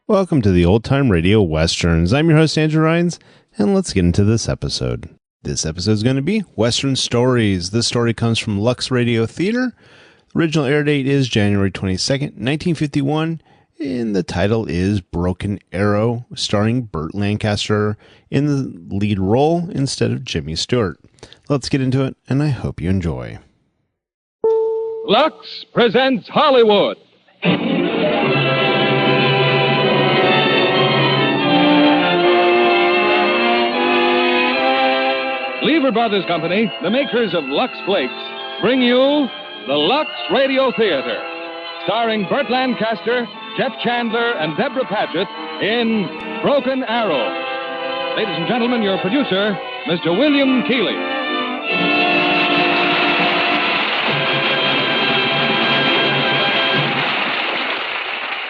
Welcome to the Old Time Radio Westerns. I'm your host, Andrew Rhynes, and let's get into this episode. This episode is going to be Western Stories. This story comes from Lux Radio Theater. The original air date is January 22nd, 1951, and the title is Broken Arrow, starring Burt Lancaster in the lead role instead of Jimmy Stewart. Let's get into it, and I hope you enjoy. Lux presents Hollywood. Lever Brothers Company, the makers of Lux Flakes, bring you the Lux Radio Theater, starring Burt Lancaster, Jeff Chandler, and Debra Paget in Broken Arrow. Ladies and gentlemen, your producer, Mr. William Keighley.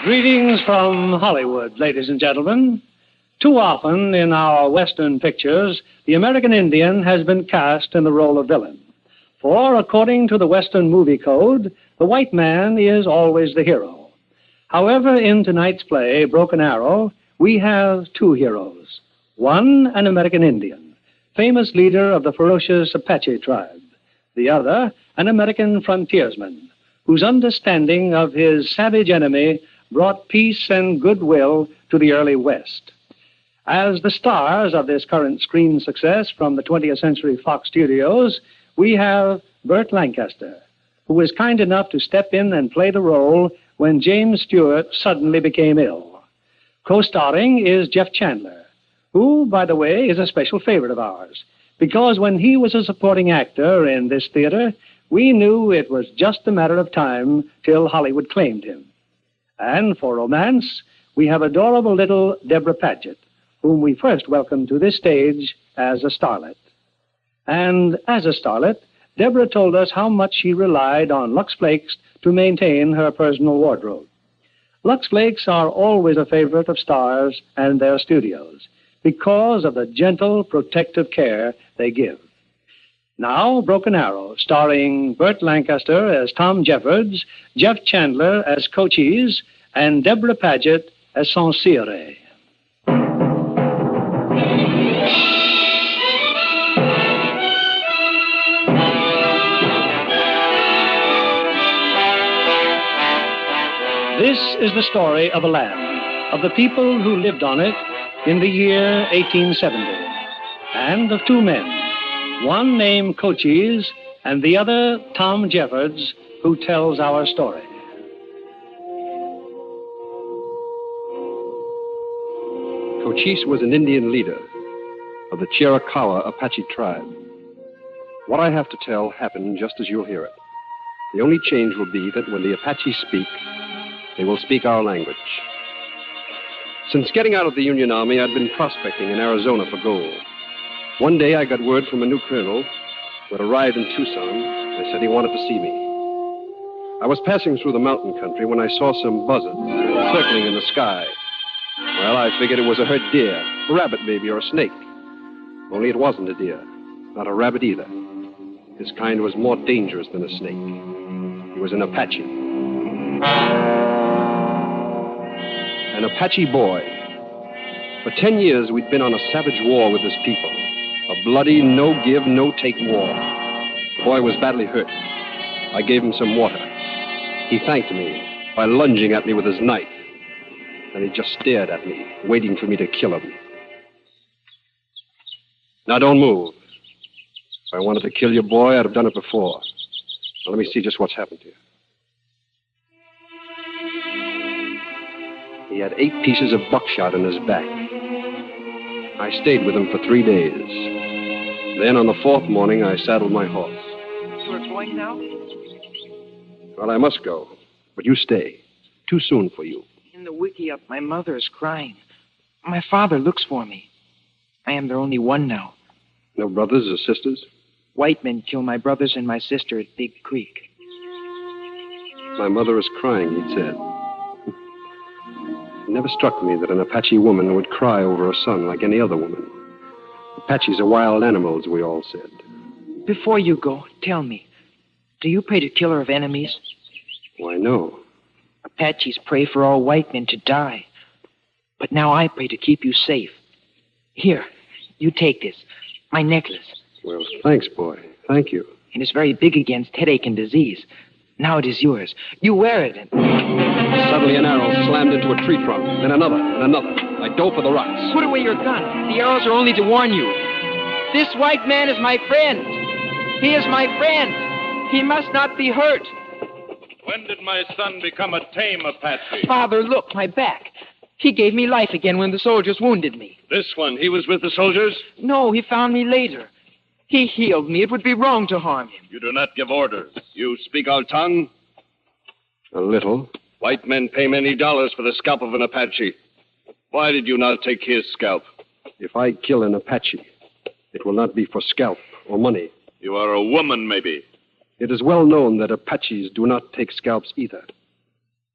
Greetings from Hollywood, ladies and gentlemen. Too often in our Western pictures, the American Indian has been cast in the role of villain. For, according to the Western movie code, the white man is always the hero. However, in tonight's play, Broken Arrow, we have two heroes. One, an American Indian, famous leader of the ferocious Apache tribe. The other, an American frontiersman, whose understanding of his savage enemy brought peace and goodwill to the early West. As the stars of this current screen success from the 20th Century Fox Studios, we have Burt Lancaster, who was kind enough to step in and play the role when James Stewart suddenly became ill. Co-starring is Jeff Chandler, who, by the way, is a special favorite of ours, because when he was a supporting actor in this theater, we knew it was just a matter of time till Hollywood claimed him. And for romance, we have adorable little Debra Paget, whom we first welcomed to this stage as a starlet. And as a starlet, Debra told us how much she relied on Lux Flakes to maintain her personal wardrobe. Lux Flakes are always a favorite of stars and their studios because of the gentle, protective care they give. Now, Broken Arrow, starring Burt Lancaster as Tom Jeffords, Jeff Chandler as Cochise, and Debra Paget as Sonseeahray. This is the story of a land, of the people who lived on it in the year 1870, and of two men, one named Cochise and the other Tom Jeffords, who tells our story. Cochise was an Indian leader of the Chiricahua Apache tribe. What I have to tell happened just as you'll hear it. The only change will be that when the Apache speak, they will speak our language. Since getting out of the Union Army, I'd been prospecting in Arizona for gold. One day I got word from a new colonel who had arrived in Tucson and said he wanted to see me. I was passing through the mountain country when I saw some buzzards circling in the sky. Well, I figured it was a herd deer, a rabbit maybe, or a snake. Only it wasn't a deer, not a rabbit either. His kind was more dangerous than a snake. He was an Apache. An Apache boy. For 10 years, we'd been on a savage war with this people. A bloody, no-give, no-take war. The boy was badly hurt. I gave him some water. He thanked me by lunging at me with his knife. Then he just stared at me, waiting for me to kill him. Now, don't move. If I wanted to kill your boy, I'd have done it before. Now, let me see just what's happened to you. He had 8 pieces of buckshot in his back. I stayed with him for 3 days. Then, on the 4th morning, I saddled my horse. You are going now? Well, I must go, but you stay. Too soon for you. In the wickiup, my mother is crying. My father looks for me. I am their only one now. No brothers or sisters? White men kill my brothers and my sister at Big Creek. My mother is crying, he said. It never struck me that an Apache woman would cry over a son like any other woman. Apaches are wild animals, we all said. Before you go, tell me, do you pray to killer of enemies? Why, no. Apaches pray for all white men to die. But now I pray to keep you safe. Here, you take this, my necklace. Well, thanks, boy. Thank you. It is very big against headache and disease. Now it is yours. You wear it and... Suddenly an arrow slammed into a tree trunk, then another and another. I dove for the rocks. Put away your gun. The arrows are only to warn you. This white man is my friend. He is my friend. He must not be hurt. When did my son become a tame Apache? Father, look, my back. He gave me life again when the soldiers wounded me. This one, he was with the soldiers? No, he found me later. He healed me. It would be wrong to harm him. You do not give orders. You speak our tongue? A little. White men pay many dollars for the scalp of an Apache. Why did you not take his scalp? If I kill an Apache, it will not be for scalp or money. You are a woman, maybe. It is well known that Apaches do not take scalps either.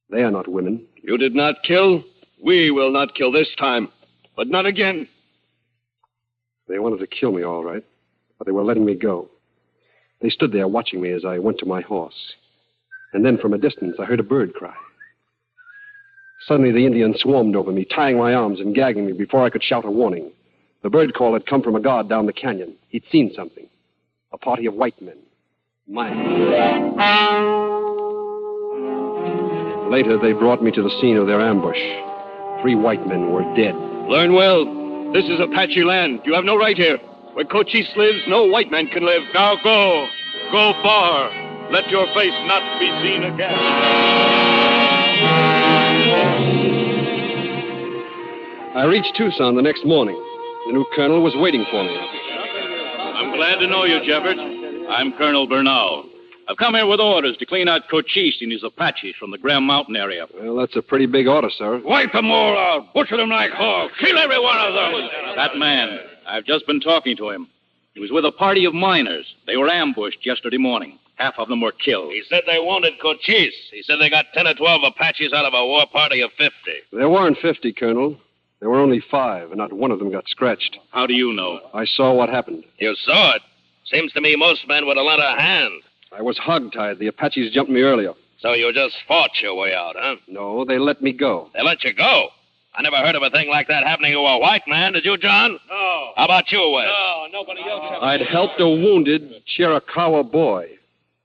They are not women. You did not kill? We will not kill this time, but not again. They wanted to kill me, all right, but they were letting me go. They stood there watching me as I went to my horse. And then from a distance, I heard a bird cry. Suddenly, the Indians swarmed over me, tying my arms and gagging me before I could shout a warning. The bird call had come from a guard down the canyon. He'd seen something. A party of white men. Mine. Later, they brought me to the scene of their ambush. 3 white men were dead. Learn well. This is Apache land. You have no right here. Where Cochise lives, no white man can live. Now go. Go far. Let your face not be seen again. I reached Tucson the next morning. The new colonel was waiting for me. I'm glad to know you, Jeffords. I'm Colonel Bernal. I've come here with orders to clean out Cochise and his Apaches from the Graham Mountain area. Well, that's a pretty big order, sir. Wipe them all out. Butcher them like hogs. Kill every one of them. That man, I've just been talking to him. He was with a party of miners. They were ambushed yesterday morning. Half of them were killed. He said they wanted Cochise. He said they got 10 or 12 Apaches out of a war party of 50. There weren't 50, Colonel. There were only 5, and not one of them got scratched. How do you know? I saw what happened. You saw it? Seems to me most men would have lent a hand. I was hogtied. The Apaches jumped me earlier. So you just fought your way out, huh? No, they let me go. They let you go? I never heard of a thing like that happening to a white man. Did you, John? No. How about you, Wes? No, nobody else. I'd helped a wounded Cherokee boy,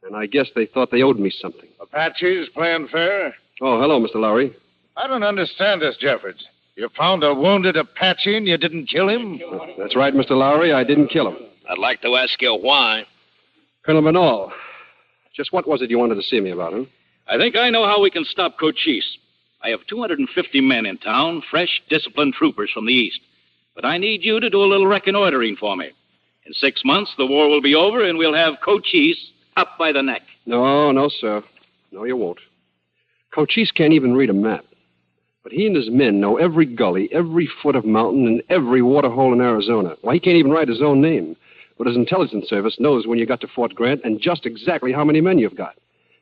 and I guess they thought they owed me something. Apaches playing fair? Oh, hello, Mr. Lowry. I don't understand this, Jeffords. You found a wounded Apache and you didn't kill him? That's right, Mr. Lowry. I didn't kill him. I'd like to ask you why. Colonel Bernal, just what was it you wanted to see me about, huh? I think I know how we can stop Cochise. I have 250 men in town, fresh, disciplined troopers from the east. But I need you to do a little reconnoitering for me. In 6 months, the war will be over, and we'll have Cochise up by the neck. No, sir. No, you won't. Cochise can't even read a map. But he and his men know every gully, every foot of mountain, and every waterhole in Arizona. Why, he can't even write his own name. But his intelligence service knows when you got to Fort Grant and just exactly how many men you've got.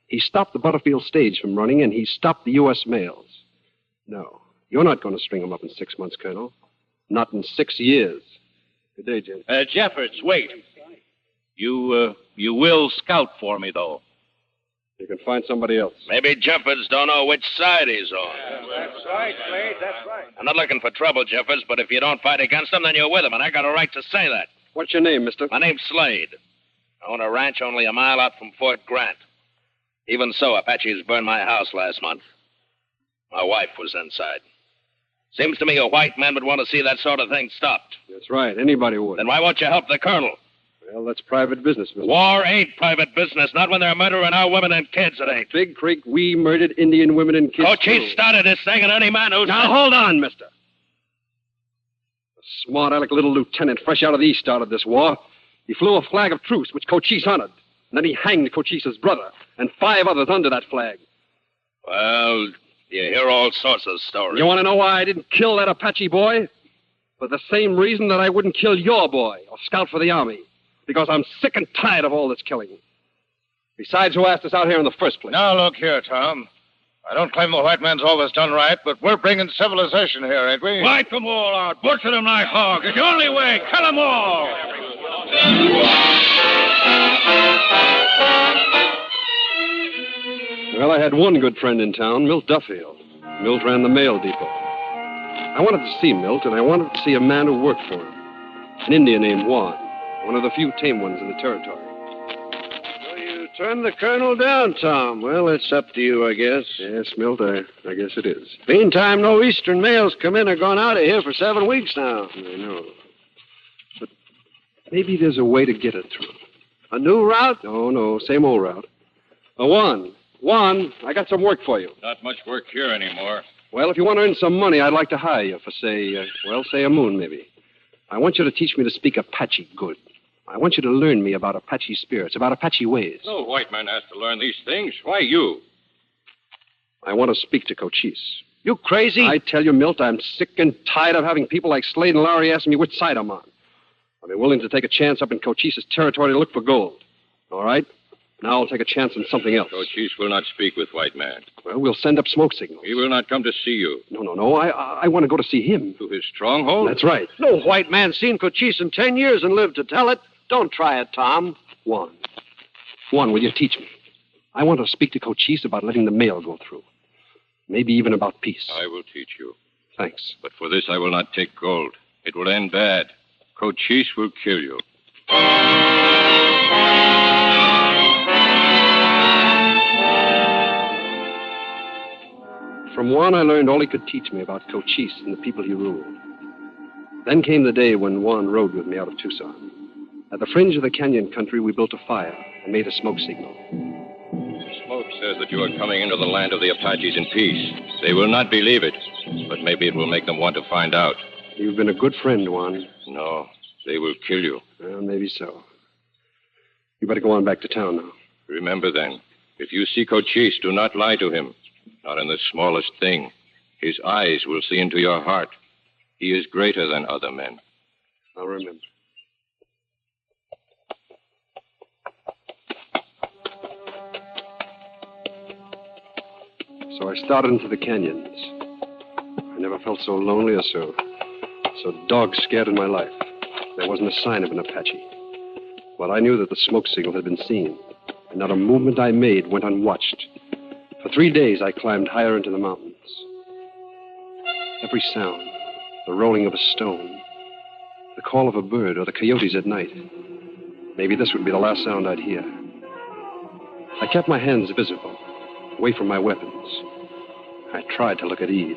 He stopped the Butterfield stage from running, and he stopped the U.S. mails. No, you're not going to string him up in 6 months, Colonel. Not in 6 years. Good day, Jim. Jeffords, wait. You will scout for me, though. You can find somebody else. Maybe Jeffords don't know which side he's on. That's right, Slade, that's right. I'm not looking for trouble, Jeffords, but if you don't fight against him, then you're with him, and I got a right to say that. What's your name, mister? My name's Slade. I own a ranch only a mile out from Fort Grant. Even so, Apaches burned my house last month. My wife was inside. Seems to me a white man would want to see that sort of thing stopped. That's right. Anybody would. Then why won't you help the colonel? Well, that's private business, mister. War ain't private business, not when they're murdering our women and kids, it ain't. Big Creek, we murdered Indian women and kids. Cochise started this thing, and any man who's... Now, hold on, mister. A smart aleck little lieutenant fresh out of the east started this war. He flew a flag of truce, which Cochise honored. And then he hanged Cochise's brother and 5 others under that flag. Well, you hear all sorts of stories. You want to know why I didn't kill that Apache boy? For the same reason that I wouldn't kill your boy or scout for the Army. Because I'm sick and tired of all this killing. Besides, who asked us out here in the first place? Now, look here, Tom. I don't claim the white man's always done right, but we're bringing civilization here, ain't we? Wipe them all out. Butcher them like hogs. It's the only way. Kill them all. Well, I had one good friend in town, Milt Duffield. Milt ran the mail depot. I wanted to see Milt, and I wanted to see a man who worked for him. An Indian named Juan, one of the few tame ones in the territory. Well, you turned the colonel down, Tom. Well, it's up to you, I guess. Yes, Milt, I guess it is. Meantime, no eastern mails come in or gone out of here for 7 weeks now. I know. But maybe there's a way to get it through. A new route? No, same old route. Juan, I got some work for you. Not much work here anymore. Well, if you want to earn some money, I'd like to hire you for, say a moon, maybe. I want you to teach me to speak Apache good. I want you to learn me about Apache spirits, about Apache ways. No white man has to learn these things. Why you? I want to speak to Cochise. You crazy? I tell you, Milt, I'm sick and tired of having people like Slade and Lowry asking me which side I'm on. I've been willing to take a chance up in Cochise's territory to look for gold. All right? Now I'll take a chance on something else. Cochise will not speak with white man. Well, we'll send up smoke signals. He will not come to see you. No. I want to go to see him. To his stronghold? That's right. No white man's seen Cochise in 10 years and lived to tell it. Don't try it, Tom. Juan, will you teach me? I want to speak to Cochise about letting the mail go through. Maybe even about peace. I will teach you. Thanks. But for this, I will not take gold. It will end bad. Cochise will kill you. From Juan, I learned all he could teach me about Cochise and the people he ruled. Then came the day when Juan rode with me out of Tucson. At the fringe of the canyon country, we built a fire and made a smoke signal. Smoke says that you are coming into the land of the Apaches in peace. They will not believe it, but maybe it will make them want to find out. You've been a good friend, Juan. No, they will kill you. Well, maybe so. You better go on back to town now. Remember then, if you see Cochise, do not lie to him. Not in the smallest thing. His eyes will see into your heart. He is greater than other men. I'll remember. So I started into the canyons. I never felt so lonely or so dog-scared in my life. There wasn't a sign of an Apache. But I knew that the smoke signal had been seen, and not a movement I made went unwatched. For 3 days, I climbed higher into the mountains. Every sound, the rolling of a stone, the call of a bird, or the coyotes at night. Maybe this would be the last sound I'd hear. I kept my hands visible, away from my weapons. I tried to look at ease.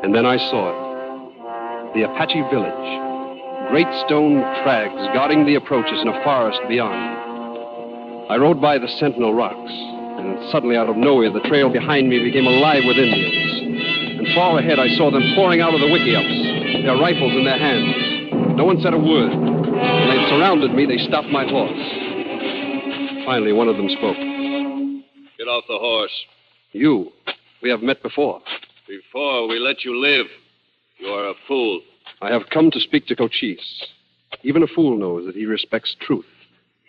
And then I saw it. The Apache village. Great stone crags guarding the approaches in a forest beyond. I rode by the Sentinel Rocks, and suddenly out of nowhere, the trail behind me became alive with Indians. And far ahead, I saw them pouring out of the wickiups, their rifles in their hands. No one said a word. When they surrounded me, they stopped my horse. Finally, one of them spoke. Get off the horse. You. We have met before. Before we let you live, you are a fool. I have come to speak to Cochise. Even a fool knows that he respects truth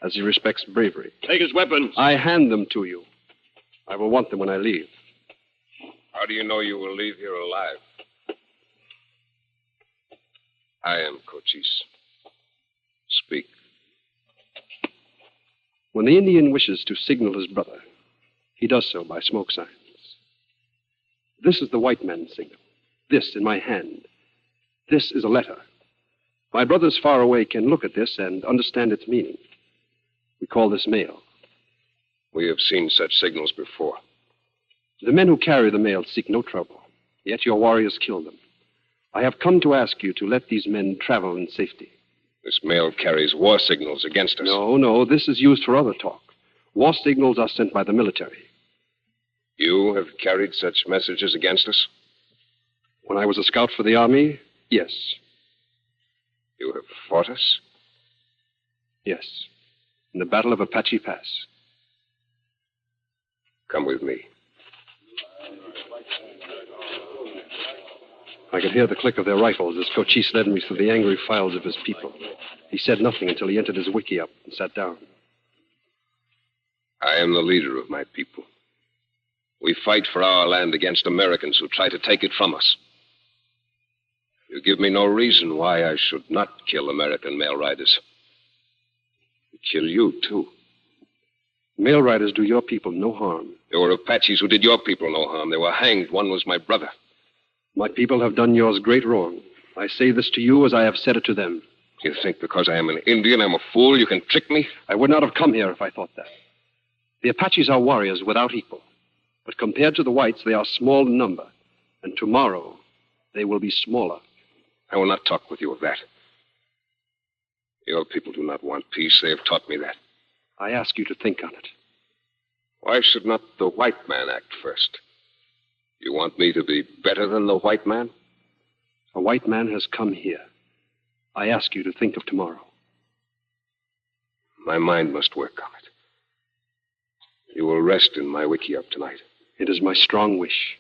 as he respects bravery. Take his weapons. I hand them to you. I will want them when I leave. How do you know you will leave here alive? I am Cochise. Speak. When the Indian wishes to signal his brother, he does so by smoke signs. This is the white man's signal. This in my hand. This is a letter. My brothers far away can look at this and understand its meaning. We call this mail. We have seen such signals before. The men who carry the mail seek no trouble, yet your warriors kill them. I have come to ask you to let these men travel in safety. This mail carries war signals against us. No, this is used for other talk. War signals are sent by the military. You have carried such messages against us? When I was a scout for the army, yes. You have fought us? Yes. In the Battle of Apache Pass. Come with me. I could hear the click of their rifles as Cochise led me through the angry files of his people. He said nothing until he entered his wickiup and sat down. I am the leader of my people. We fight for our land against Americans who try to take it from us. You give me no reason why I should not kill American mail riders. We kill you, too. Mail riders do your people no harm. There were Apaches who did your people no harm. They were hanged. One was my brother. My people have done yours great wrong. I say this to you as I have said it to them. You think because I am an Indian, I'm a fool, you can trick me? I would not have come here if I thought that. The Apaches are warriors without equal. But compared to the whites, they are small in number. And tomorrow, they will be smaller. I will not talk with you of that. Your people do not want peace. They have taught me that. I ask you to think on it. Why should not the white man act first? You want me to be better than the white man? A white man has come here. I ask you to think of tomorrow. My mind must work on it. You will rest in my wickiup tonight. It is my strong wish.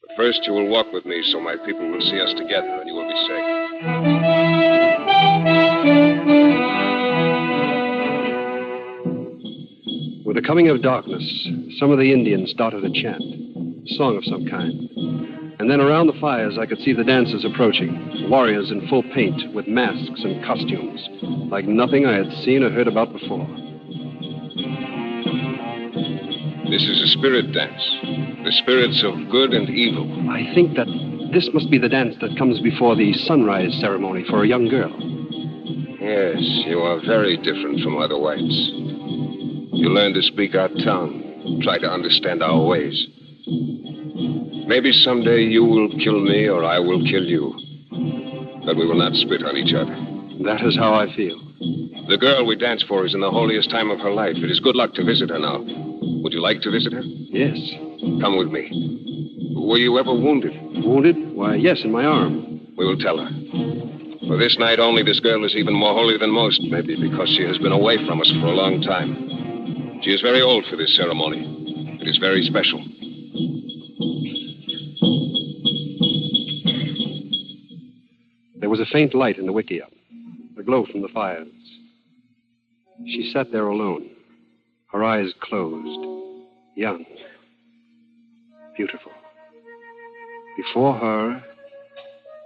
But first you will walk with me so my people will see us together and you will be safe. With the coming of darkness, some of the Indians started a chant, a song of some kind. And then around the fires, I could see the dancers approaching, warriors in full paint with masks and costumes, like nothing I had seen or heard about before. This is a spirit dance, the spirits of good and evil. I think that this must be the dance that comes before the sunrise ceremony for a young girl. Yes, you are very different from other whites. You learn to speak our tongue, try to understand our ways. Maybe someday you will kill me or I will kill you. But we will not spit on each other. That is how I feel. The girl we dance for is in the holiest time of her life. It is good luck to visit her now. Would you like to visit her? Yes. Come with me. Were you ever wounded? Wounded? Why, yes, in my arm. We will tell her. For this night only, this girl is even more holy than most, maybe because she has been away from us for a long time. She is very old for this ceremony. It is very special. There was a faint light in the wickiup, a glow from the fires. She sat there alone, her eyes closed, young, beautiful. Before her,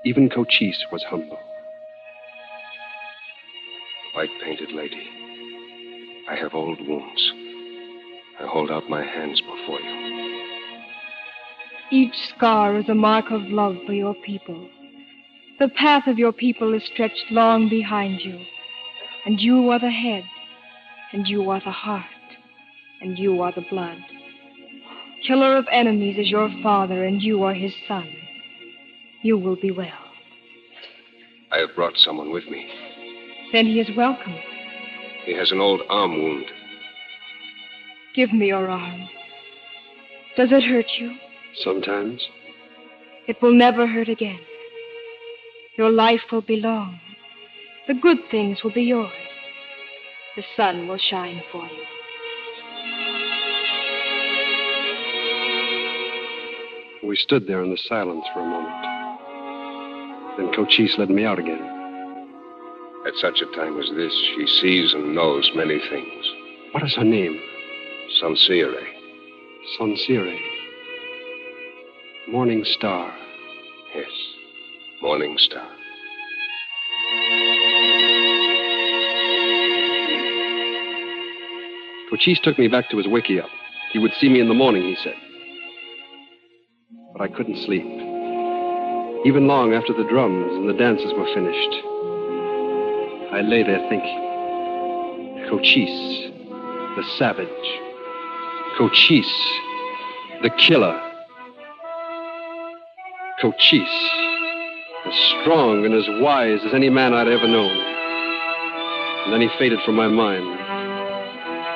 even Cochise was humble. White-painted lady, I have old wounds. I hold out my hands before you. Each scar is a mark of love for your people. The path of your people is stretched long behind you. And you are the head, and you are the heart, and you are the blood. Killer of enemies is your father, and you are his son. You will be well. I have brought someone with me. Then he is welcome. He has an old arm wound. Give me your arm. Does it hurt you? Sometimes. It will never hurt again. Your life will be long. The good things will be yours. The sun will shine for you. We stood there in the silence for a moment. Then Cochise led me out again. At such a time as this, she sees and knows many things. What is her name? Sonseeahray. Sonseeahray. Morning star. Yes, morning star. Cochise took me back to his wickiup. He would see me in the morning, he said. But I couldn't sleep. Even long after the drums and the dances were finished, I lay there thinking. Cochise, the savage. Cochise, the killer. Cochise, as strong and as wise as any man I'd ever known. And then he faded from my mind.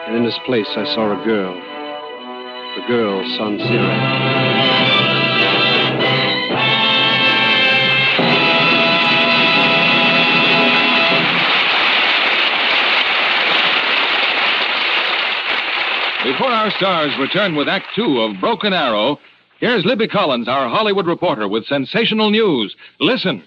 And in his place, I saw a girl. The girl, Sonseeahray. Before our stars return with Act Two of Broken Arrow, here's Libby Collins, our Hollywood reporter, with sensational news. Listen.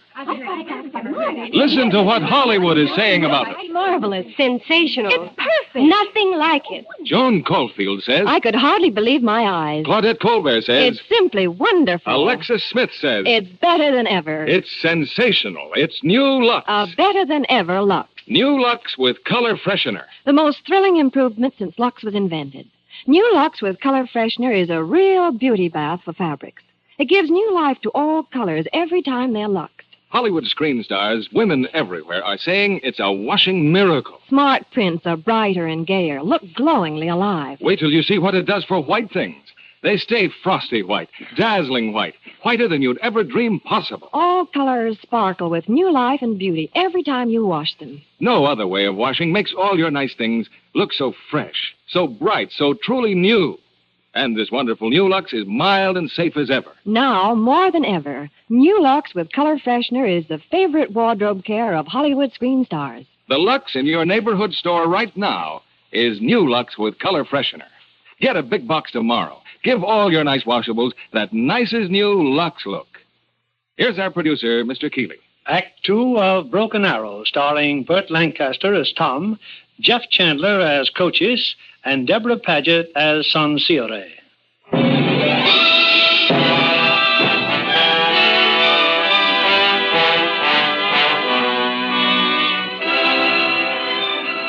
Listen to what Hollywood is saying about it. Marvelous. Sensational. It's perfect. Nothing like it. Joan Caulfield says. I could hardly believe my eyes. Claudette Colbert says. It's simply wonderful. Alexis Smith says. It's better than ever. It's sensational. It's new Lux. A better than ever Lux. New Lux with color freshener. The most thrilling improvement since Lux was invented. New Lux with color freshener is a real beauty bath for fabrics. It gives new life to all colors every time they're luxed. Hollywood screen stars, women everywhere, are saying it's a washing miracle. Smart prints are brighter and gayer, look glowingly alive. Wait till you see what it does for white things. They stay frosty white, dazzling white, whiter than you'd ever dream possible. All colors sparkle with new life and beauty every time you wash them. No other way of washing makes all your nice things look so fresh, so bright, so truly new. And this wonderful New Lux is mild and safe as ever. Now, more than ever, New Lux with color freshener is the favorite wardrobe care of Hollywood screen stars. The Lux in your neighborhood store right now is New Lux with color freshener. Get a big box tomorrow. Give all your nice washables that nicest new Lux look. Here's our producer, Mr. Keighley. Act 2 of Broken Arrow, starring Burt Lancaster as Tom, Jeff Chandler as Cochise, and Debra Paget as Sonseeahray.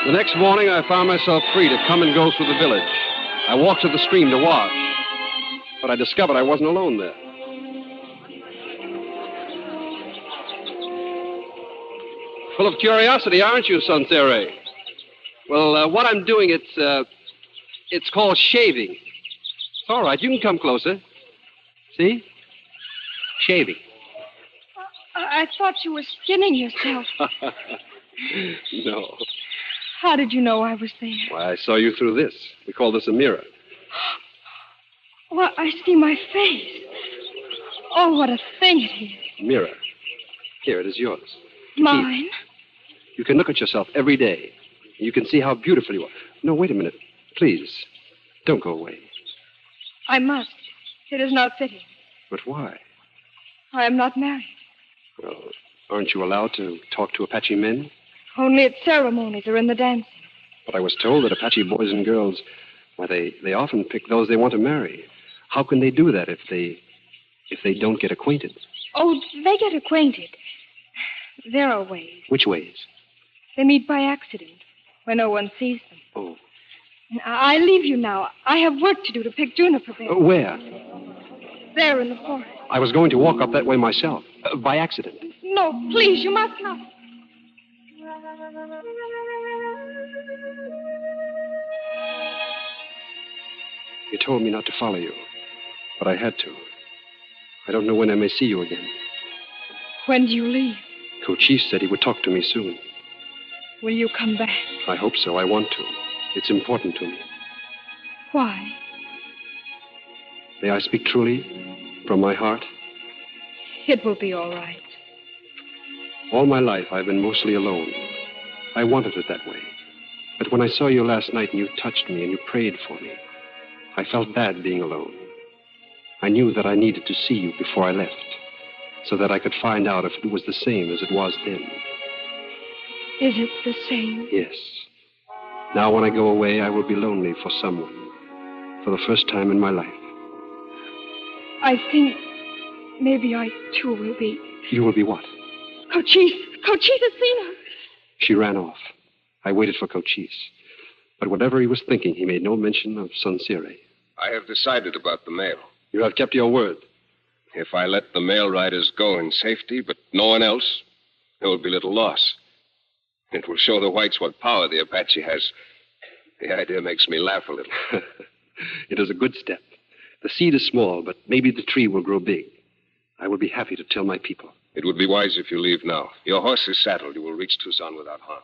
The next morning, I found myself free to come and go through the village. I walked to the stream to wash, but I discovered I wasn't alone there. Full of curiosity, aren't you, Sonseeahray? Well, what I'm doing, it's called shaving. It's all right. You can come closer. See? Shaving. I thought you were skinning yourself. No. How did you know I was there? Why, I saw you through this. We call this a mirror. Well, I see my face. Oh, what a thing it is. Mirror. Here, it is yours. Mine? You can look at yourself every day. You can see how beautiful you are. No, wait a minute. Please, don't go away. I must. It is not fitting. But why? I am not married. Well, aren't you allowed to talk to Apache men? Only at ceremonies or in the dancing. But I was told that Apache boys and girls, why, they often pick those they want to marry. How can they do that if they don't get acquainted? Oh, they get acquainted. There are ways. Which ways? They meet by accident, where no one sees them. Oh. I leave you now. I have work to do to pick juniper berries. Where? There in the forest. I was going to walk up that way myself, by accident. No, please, you must not. You told me not to follow you, but I had to. I don't know when I may see you again. When do you leave? Cochise said he would talk to me soon. Will you come back? I hope so. I want to. It's important to me. Why? May I speak truly, from my heart? It will be all right. All my life, I've been mostly alone. I wanted it that way. But when I saw you last night and you touched me and you prayed for me, I felt bad being alone. I knew that I needed to see you before I left, so that I could find out if it was the same as it was then. Is it the same? Yes. Now when I go away, I will be lonely for someone, for the first time in my life. I think maybe I, too, will be. You will be what? Cochise! Cochise has seen her! She ran off. I waited for Cochise. But whatever he was thinking, he made no mention of Sonseeahray. I have decided about the mail. You have kept your word. If I let the mail riders go in safety, but no one else, there will be little loss. It will show the whites what power the Apache has. The idea makes me laugh a little. It is a good step. The seed is small, but maybe the tree will grow big. I will be happy to tell my people. It would be wise if you leave now. Your horse is saddled. You will reach Tucson without harm.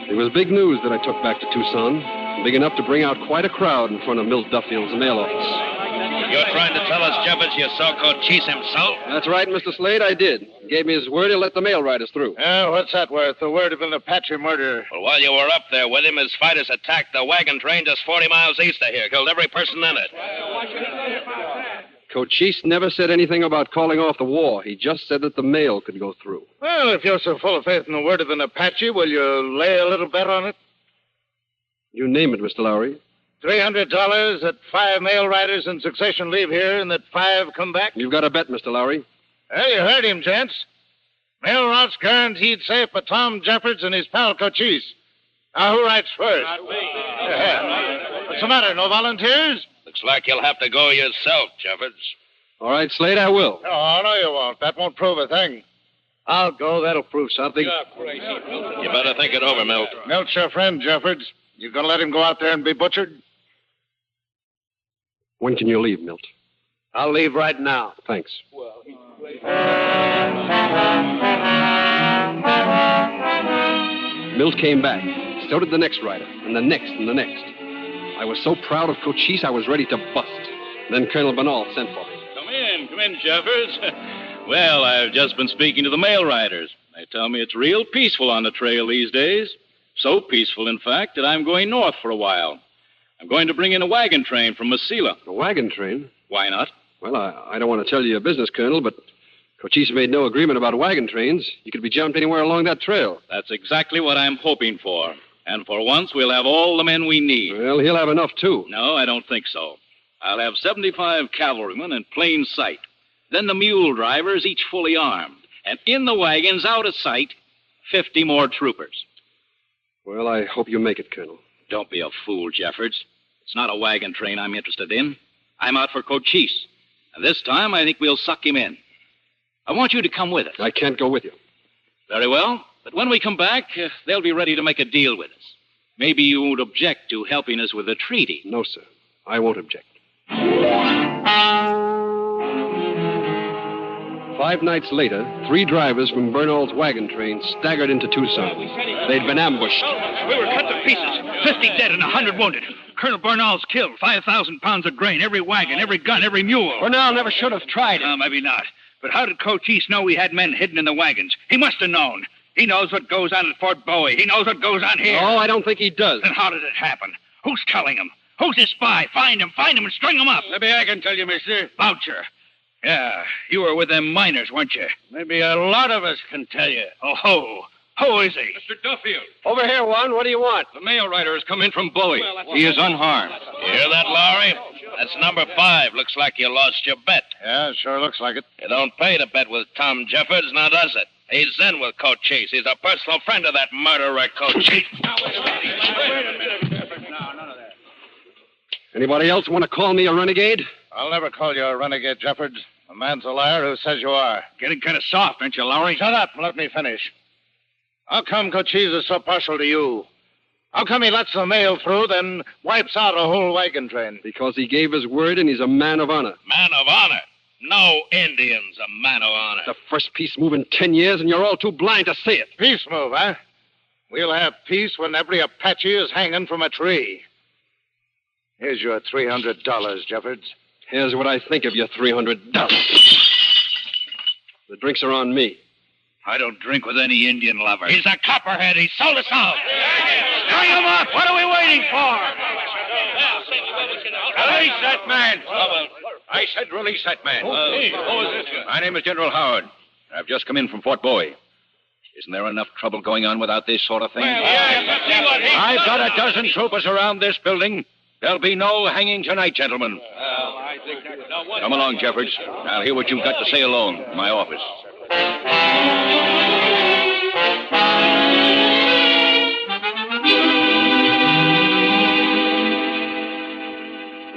It was big news that I took back to Tucson. Big enough to bring out quite a crowd in front of Milt Duffield's mail office. You're trying to tell us, Jeffords, you saw Cochise himself? That's right, Mr. Slade, I did. He gave me his word he'll let the mail riders through. What's that worth? The word of an Apache murderer. Well, while you were up there with him, his fighters attacked the wagon train just 40 miles east of here, killed every person in it. Cochise never said anything about calling off the war. He just said that the mail could go through. Well, if you're so full of faith in the word of an Apache, will you lay a little bet on it? You name it, Mr. Lowry. $300 that 5 mail riders in succession leave here and that 5 come back? You've got a bet, Mr. Lowry. Well, you heard him, gents. Mail routes guaranteed safe for Tom Jeffords and his pal Cochise. Now, who writes first? Not me. What's the matter? No volunteers? Looks like you'll have to go yourself, Jeffords. All right, Slade, I will. Oh, no, you won't. That won't prove a thing. I'll go. That'll prove something. You better think it over, Milt. Milt's your friend, Jeffords. You gonna let him go out there and be butchered? When can you leave, Milt? I'll leave right now. Thanks. Milt came back. So did the next rider, and the next, and the next. I was so proud of Cochise, I was ready to bust. Then Colonel Barnett sent for me. Come in, Jeffords. Well, I've just been speaking to the mail riders. They tell me it's real peaceful on the trail these days. So peaceful, in fact, that I'm going north for a while. I'm going to bring in a wagon train from Mesilla. A wagon train? Why not? Well, I don't want to tell you your business, Colonel, but Cochise made no agreement about wagon trains. You could be jumped anywhere along that trail. That's exactly what I'm hoping for. And for once, we'll have all the men we need. Well, he'll have enough, too. No, I don't think so. I'll have 75 cavalrymen in plain sight. Then the mule drivers, each fully armed. And in the wagons, out of sight, 50 more troopers. Well, I hope you make it, Colonel. Don't be a fool, Jeffords. It's not a wagon train I'm interested in. I'm out for Cochise. And this time, I think we'll suck him in. I want you to come with us. I can't go with you. Very well. But when we come back, they'll be ready to make a deal with us. Maybe you won't object to helping us with a treaty. No, sir. I won't object. 5 nights later, 3 drivers from Bernald's wagon train staggered into Tucson. They'd been ambushed. We were cut to pieces. 50 dead and 100 wounded. Colonel Bernald's killed. 5,000 pounds of grain, every wagon, every gun, every mule. Bernald never should have tried it. Maybe not. But how did Cochise know we had men hidden in the wagons? He must have known. He knows what goes on at Fort Bowie. He knows what goes on here. Oh, I don't think he does. Then how did it happen? Who's telling him? Who's his spy? Find him and string him up. Maybe I can tell you, mister. Voucher. Yeah, you were with them miners, weren't you? Maybe a lot of us can tell you. Oh, who is he? Mr. Duffield. Over here, Juan. What do you want? The mail rider has come in from Bowie. He is unharmed. You hear that, Lowry? That's number 5. Looks like you lost your bet. Yeah, sure looks like it. You don't pay to bet with Tom Jeffords, now does it? He's in with Cochise. He's a personal friend of that murderer, Cochise. Now, wait a minute. No, none of that. Anybody else want to call me a renegade? I'll never call you a renegade, Jeffords. A man's a liar who says you are. Getting kind of soft, aren't you, Lowry? Shut up and let me finish. How come Cochise is so partial to you? How come he lets the mail through, then wipes out a whole wagon train? Because he gave his word and he's a man of honor. Man of honor? No Indian's a man of honor. The first peace move in 10 years, and you're all too blind to see it. Peace move, huh? We'll have peace when every Apache is hanging from a tree. Here's your $300, Jeffords. Here's what I think of your $300. The drinks are on me. I don't drink with any Indian lover. He's a copperhead. He sold us out. String him up. What are we waiting for? Release that man. I said release that man. Who is this guy? My name is General Howard. I've just come in from Fort Bowie. Isn't there enough trouble going on without this sort of thing? I've got a dozen troopers around this building. There'll be no hanging tonight, gentlemen. Come along, Jeffords. I'll hear what you've got to say alone in my office.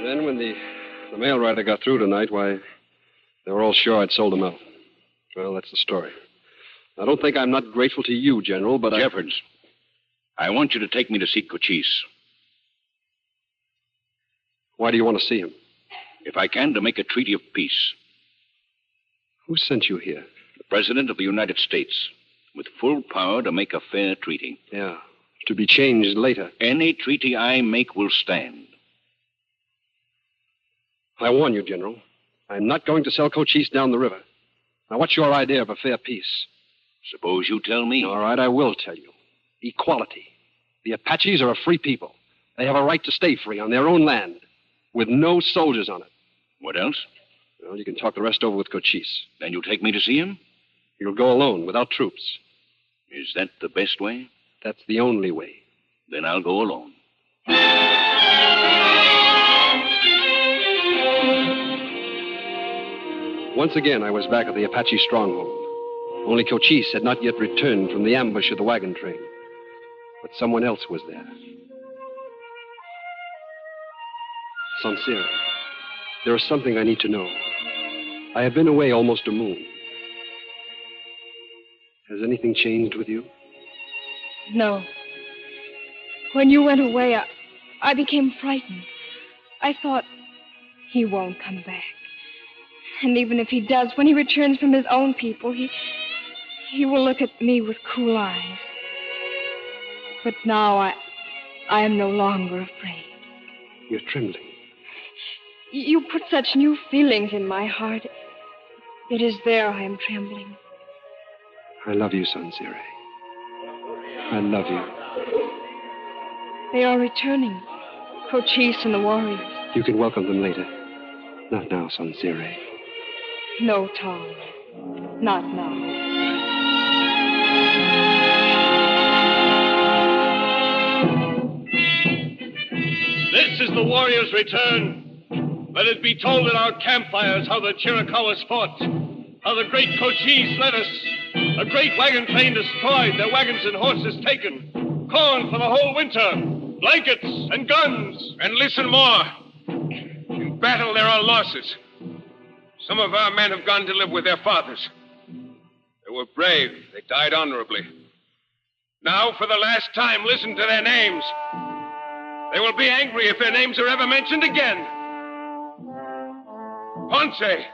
Then when the mail rider got through tonight, why, they were all sure I'd sold them out. Well, that's the story. I don't think I'm not grateful to you, General, but Jeffords, I want you to take me to see Cochise. Why do you want to see him? If I can, to make a treaty of peace. Who sent you here? The President of the United States, with full power to make a fair treaty. Yeah, to be changed later. Any treaty I make will stand. I warn you, General. I'm not going to sell Cochise down the river. Now, what's your idea of a fair peace? Suppose you tell me. All right, I will tell you. Equality. The Apaches are a free people. They have a right to stay free on their own land, with no soldiers on it. What else? Well, you can talk the rest over with Cochise. Then you'll take me to see him? You'll go alone, without troops. Is that the best way? That's the only way. Then I'll go alone. Once again, I was back at the Apache stronghold. Only Cochise had not yet returned from the ambush of the wagon train. But someone else was there. Sonseeahray, there is something I need to know. I have been away almost a moon. Has anything changed with you? No. When you went away, I became frightened. I thought, he won't come back. And even if he does, when he returns from his own people, he will look at me with cool eyes. But now I am no longer afraid. You're trembling. You put such new feelings in my heart. It is there I am trembling. I love you, Sonseeahray. I love you. They are returning. Cochise and the warriors. You can welcome them later. Not now, Sonseeahray. No, Tom. Not now. This is the warrior's return. Let it be told at our campfires how the Chiricahuas fought, how the great Cochise led us. A great wagon train destroyed, their wagons and horses taken. Corn for the whole winter, blankets and guns. And listen more. In battle, there are losses. Some of our men have gone to live with their fathers. They were brave. They died honorably. Now, for the last time, listen to their names. They will be angry if their names are ever mentioned again. Ponce,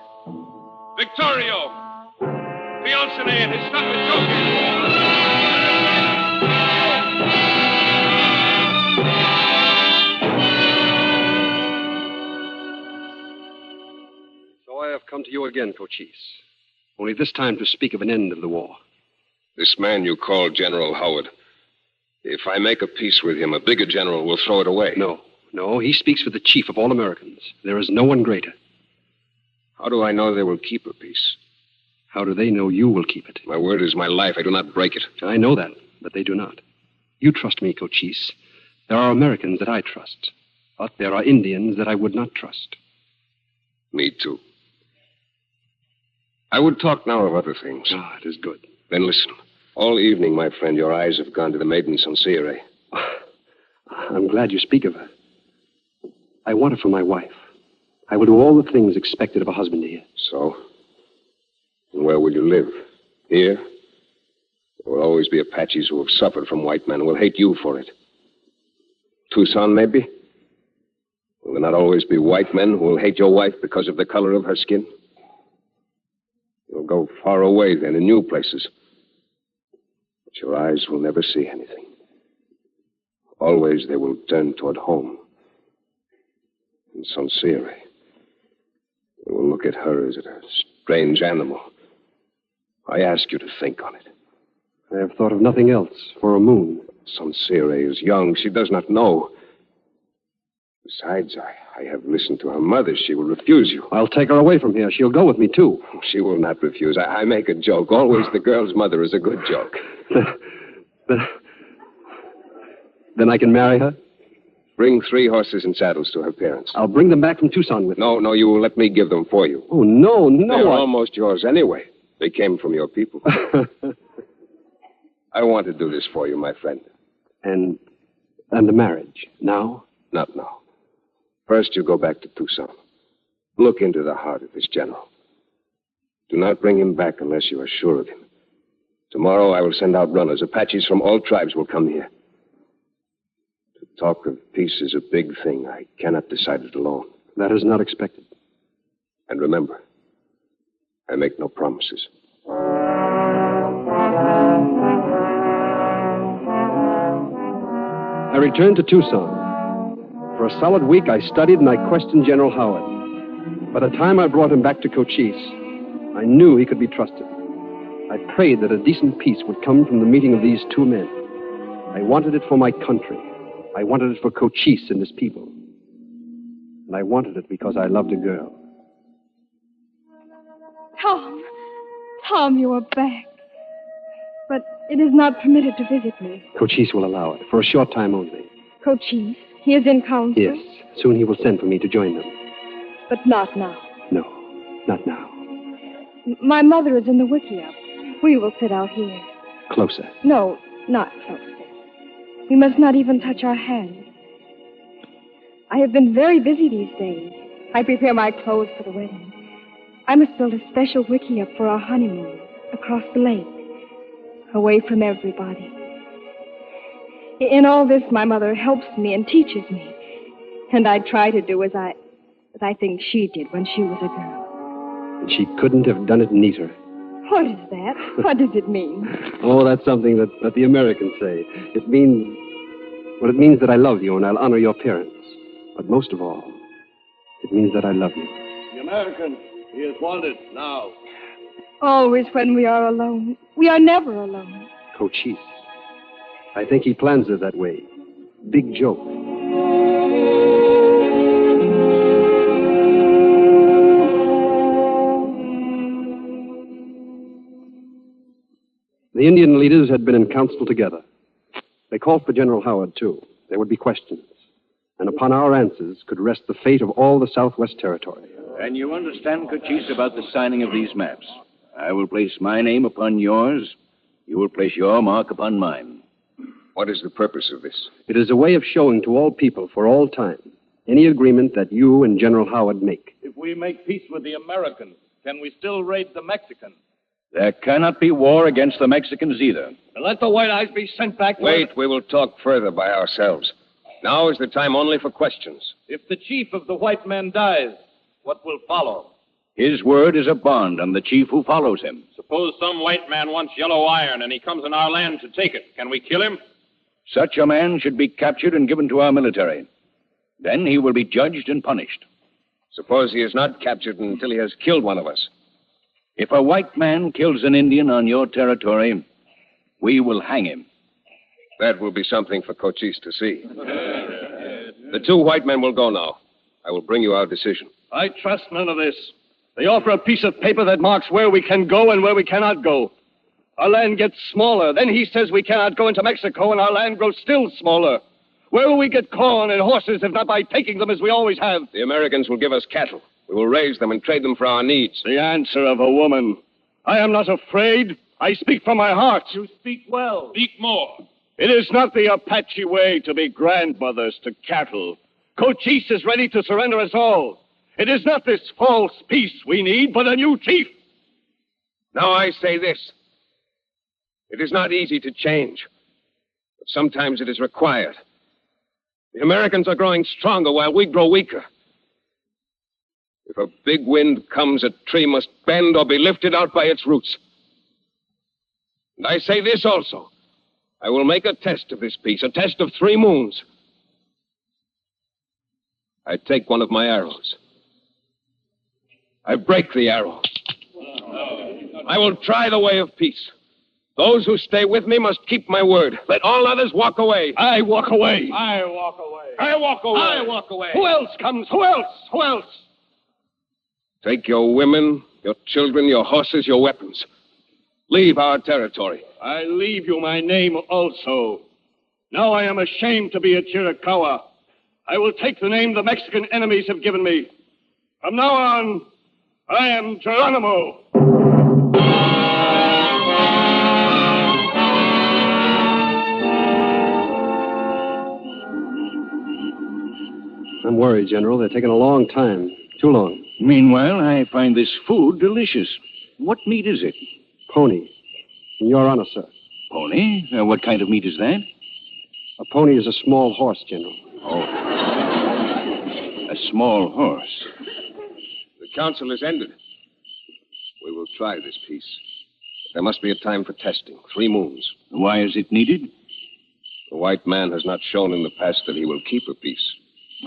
Victorio, Fiancene and his son So I have come to you again, Cochise. Only this time to speak of an end of the war. This man you call General Howard. If I make a peace with him, a bigger general will throw it away. No, he speaks for the chief of all Americans. There is no one greater. How do I know they will keep a peace? How do they know you will keep it? My word is my life. I do not break it. I know that, but they do not. You trust me, Cochise. There are Americans that I trust, but there are Indians that I would not trust. Me too. I would talk now of other things. Ah, it is good. Then listen. All evening, my friend, your eyes have gone to the maiden Sonseeahray. I'm glad you speak of her. I want her for my wife. I will do all the things expected of a husband here. So? And where will you live? Here? There will always be Apaches who have suffered from white men and will hate you for it. Tucson, maybe? Will there not always be white men who will hate your wife because of the color of her skin? You'll go far away then, in new places. But your eyes will never see anything. Always they will turn toward home. And Sonseeahray. They will look at her as at a strange animal. I ask you to think on it. I have thought of nothing else for a moon. Sonseeahray is young. She does not know. Besides, I have listened to her mother. She will refuse you. I'll take her away from here. She'll go with me, too. She will not refuse. I make a joke. Always the girl's mother is a good joke. Then I can marry her? Bring 3 horses and saddles to her parents. I'll bring them back from Tucson with me. No, you will let me give them for you. Oh, no. They're almost yours anyway. They came from your people. I want to do this for you, my friend. And the marriage? Now? Not now. First, you go back to Tucson. Look into the heart of this general. Do not bring him back unless you are sure of him. Tomorrow, I will send out runners. Apaches from all tribes will come here. To talk of peace is a big thing. I cannot decide it alone. That is not expected. And remember, I make no promises. I returned to Tucson. For a solid week, I studied and I questioned General Howard. By the time I brought him back to Cochise, I knew he could be trusted. I prayed that a decent peace would come from the meeting of these 2 men. I wanted it for my country. I wanted it for Cochise and his people. And I wanted it because I loved a girl. Tom, you are back. But it is not permitted to visit me. Cochise will allow it, for a short time only. Cochise? He is in council? Yes. Soon he will send for me to join them. But not now. No, not now. My mother is in the wickiup. We will sit out here. Closer. No, not closer. We must not even touch our hands. I have been very busy these days. I prepare my clothes for the wedding. I must build a special wickiup for our honeymoon across the lake, away from everybody. In all this, my mother helps me and teaches me. And I try to do as I think she did when she was a girl. And she couldn't have done it neater. What is that? What does it mean? Oh, that's something that the Americans say. It means that I love you and I'll honor your parents. But most of all, it means that I love you. The American, he is wanted now. Always when we are alone. We are never alone. Cochise. I think he plans it that way. Big joke. The Indian leaders had been in council together. They called for General Howard, too. There would be questions. And upon our answers could rest the fate of all the Southwest Territory. And you understand, Cochise, about the signing of these maps. I will place my name upon yours. You will place your mark upon mine. What is the purpose of this? It is a way of showing to all people for all time any agreement that you and General Howard make. If we make peace with the Americans, can we still raid the Mexicans? There cannot be war against the Mexicans either. And let the White Eyes be sent back. Wait, we will talk further by ourselves. Now is the time only for questions. If the chief of the white men dies, what will follow? His word is a bond on the chief who follows him. Suppose some white man wants yellow iron and he comes on our land to take it. Can we kill him? Such a man should be captured and given to our military. Then he will be judged and punished. Suppose he is not captured until he has killed one of us. If a white man kills an Indian on your territory, we will hang him. That will be something for Cochise to see. The two white men will go now. I will bring you our decision. I trust none of this. They offer a piece of paper that marks where we can go and where we cannot go. Our land gets smaller. Then he says we cannot go into Mexico, and our land grows still smaller. Where will we get corn and horses if not by taking them as we always have? The Americans will give us cattle. We will raise them and trade them for our needs. The answer of a woman. I am not afraid. I speak from my heart. You speak well. Speak more. It is not the Apache way to be grandmothers to cattle. Cochise is ready to surrender us all. It is not this false peace we need, but a new chief. Now I say this. It is not easy to change, but sometimes it is required. The Americans are growing stronger while we grow weaker. If a big wind comes, a tree must bend or be lifted out by its roots. And I say this also. I will make a test of this peace, a test of 3 moons. I take one of my arrows. I break the arrow. I will try the way of peace. Those who stay with me must keep my word. Let all others walk away. I walk away. I walk away. I walk away. I walk away. Who else comes? Who else? Who else? Take your women, your children, your horses, your weapons. Leave our territory. I leave you my name also. Now I am ashamed to be a Chiricahua. I will take the name the Mexican enemies have given me. From now on, I am Geronimo. I'm worried, General. They're taking a long time. Too long. Meanwhile, I find this food delicious. What meat is it? Pony. In your honor, sir. Pony? What kind of meat is that? A pony is a small horse, General. Oh. A small horse. The council is ended. We will try this peace. But there must be a time for testing. 3 moons. Why is it needed? The white man has not shown in the past that he will keep a peace.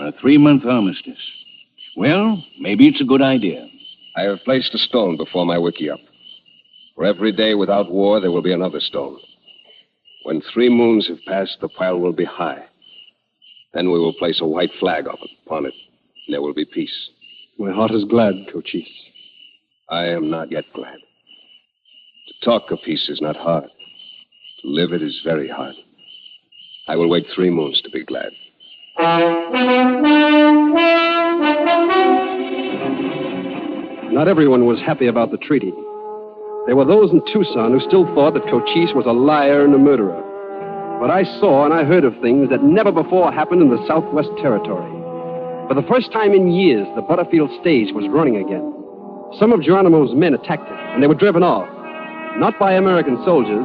A 3-month armistice. Well, maybe it's a good idea. I have placed a stone before my wickiup. For every day without war, there will be another stone. When 3 moons have passed, the pile will be high. Then we will place a white flag upon it, and there will be peace. My heart is glad, Cochise. I am not yet glad. To talk of peace is not hard. To live it is very hard. I will wait 3 moons to be glad. Not everyone was happy about the treaty. There were those in Tucson who still thought that Cochise was a liar and a murderer. But I saw and I heard of things that never before happened in the Southwest Territory. For the first time in years, the Butterfield stage was running again. Some of Geronimo's men attacked it, and they were driven off. Not by American soldiers,